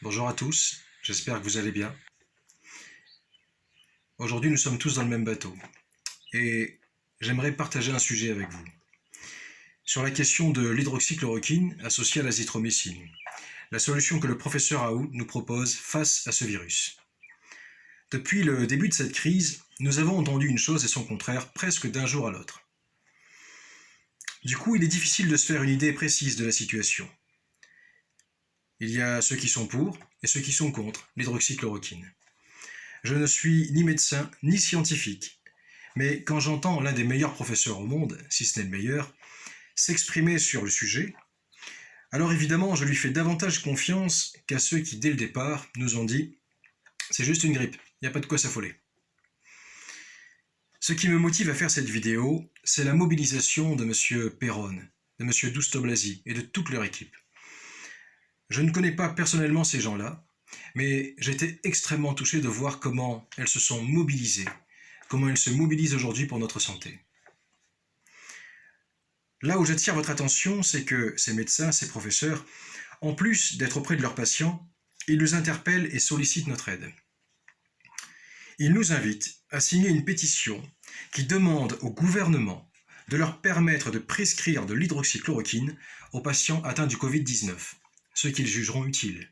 Bonjour à tous, j'espère que vous allez bien. Aujourd'hui, nous sommes tous dans le même bateau et j'aimerais partager un sujet avec vous sur la question de l'hydroxychloroquine associée à l'azithromycine, la solution que le professeur Raoult nous propose face à ce virus. Depuis le début de cette crise, nous avons entendu une chose et son contraire presque d'un jour à l'autre. Du coup, il est difficile de se faire une idée précise de la situation. Il y a ceux qui sont pour et ceux qui sont contre l'hydroxychloroquine. Je ne suis ni médecin ni scientifique, mais quand j'entends l'un des meilleurs professeurs au monde, si ce n'est le meilleur, s'exprimer sur le sujet, alors évidemment je lui fais davantage confiance qu'à ceux qui dès le départ nous ont dit « c'est juste une grippe, il n'y a pas de quoi s'affoler ». Ce qui me motive à faire cette vidéo, c'est la mobilisation de M. Perron, de M. Dousto-Blazy et de toute leur équipe. Je ne connais pas personnellement ces gens-là, mais j'ai été extrêmement touché de voir comment elles se sont mobilisées, comment elles se mobilisent aujourd'hui pour notre santé. Là où j'attire votre attention, c'est que ces médecins, ces professeurs, en plus d'être auprès de leurs patients, ils nous interpellent et sollicitent notre aide. Ils nous invitent à signer une pétition qui demande au gouvernement de leur permettre de prescrire de l'hydroxychloroquine aux patients atteints du Covid-19, ce qu'ils jugeront utile.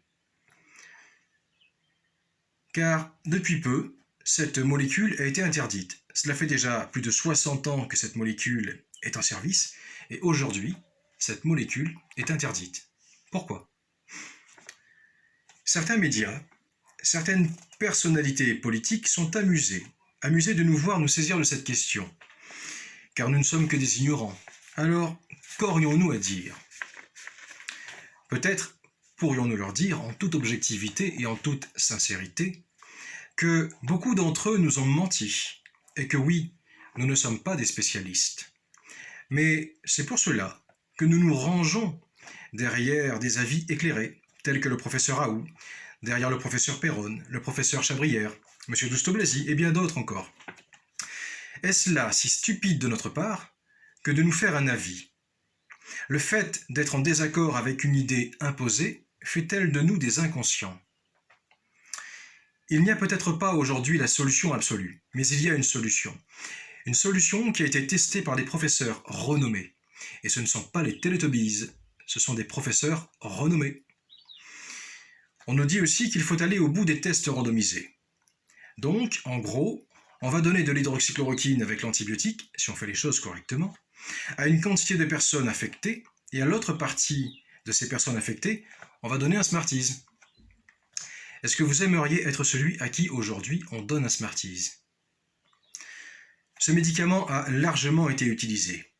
Car depuis peu, cette molécule a été interdite. Cela fait déjà plus de 60 ans que cette molécule est en service, et aujourd'hui, cette molécule est interdite. Pourquoi ? Certains médias, certaines personnalités politiques sont amusées de nous voir nous saisir de cette question, car nous ne sommes que des ignorants. Alors, qu'aurions-nous à dire ? Peut-être pourrions-nous leur dire, en toute objectivité et en toute sincérité, que beaucoup d'entre eux nous ont menti, et que oui, nous ne sommes pas des spécialistes. Mais c'est pour cela que nous nous rangeons derrière des avis éclairés, tels que le professeur Raoult, derrière le professeur Perron, le professeur Chabrière, M. Dousto-Blazy et bien d'autres encore. Est-ce là si stupide de notre part que de nous faire un avis ? Le fait d'être en désaccord avec une idée imposée fait-elle de nous des inconscients ? Il n'y a peut-être pas aujourd'hui la solution absolue, mais il y a une solution. Une solution qui a été testée par des professeurs renommés. Et ce ne sont pas les Teletubbies, ce sont des professeurs renommés. On nous dit aussi qu'il faut aller au bout des tests randomisés. Donc, en gros, on va donner de l'hydroxychloroquine avec l'antibiotique, si on fait les choses correctement, à une quantité de personnes affectées, et à l'autre partie de ces personnes affectées, on va donner un Smarties. Est-ce que vous aimeriez être celui à qui aujourd'hui on donne un Smarties ? Ce médicament a largement été utilisé.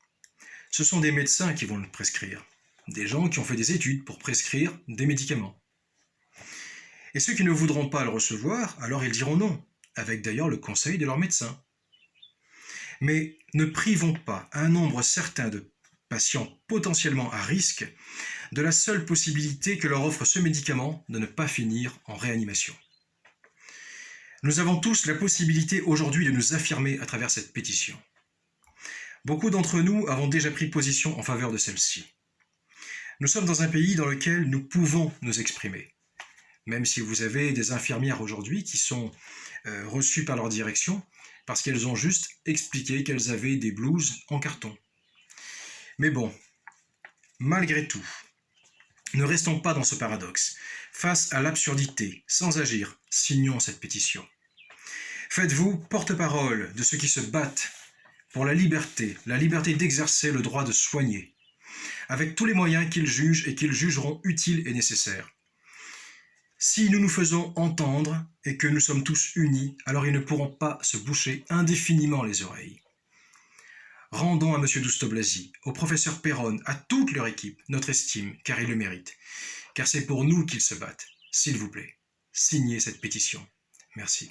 Ce sont des médecins qui vont le prescrire, des gens qui ont fait des études pour prescrire des médicaments. Et ceux qui ne voudront pas le recevoir, alors ils diront non, avec d'ailleurs le conseil de leur médecin. Mais ne privons pas un nombre certain de patients potentiellement à risque de la seule possibilité que leur offre ce médicament de ne pas finir en réanimation. Nous avons tous la possibilité aujourd'hui de nous affirmer à travers cette pétition. Beaucoup d'entre nous avons déjà pris position en faveur de celle-ci. Nous sommes dans un pays dans lequel nous pouvons nous exprimer. Même si vous avez des infirmières aujourd'hui qui sont reçues par leur direction parce qu'elles ont juste expliqué qu'elles avaient des blouses en carton. Mais bon, malgré tout, ne restons pas dans ce paradoxe. Face à l'absurdité, sans agir, signons cette pétition. Faites-vous porte-parole de ceux qui se battent pour la liberté d'exercer le droit de soigner, avec tous les moyens qu'ils jugent et qu'ils jugeront utiles et nécessaires. Si nous nous faisons entendre et que nous sommes tous unis, alors ils ne pourront pas se boucher indéfiniment les oreilles. Rendons à M. Dousto-Blazy, au professeur Perron, à toute leur équipe, notre estime, car ils le méritent. Car c'est pour nous qu'ils se battent. S'il vous plaît, signez cette pétition. Merci.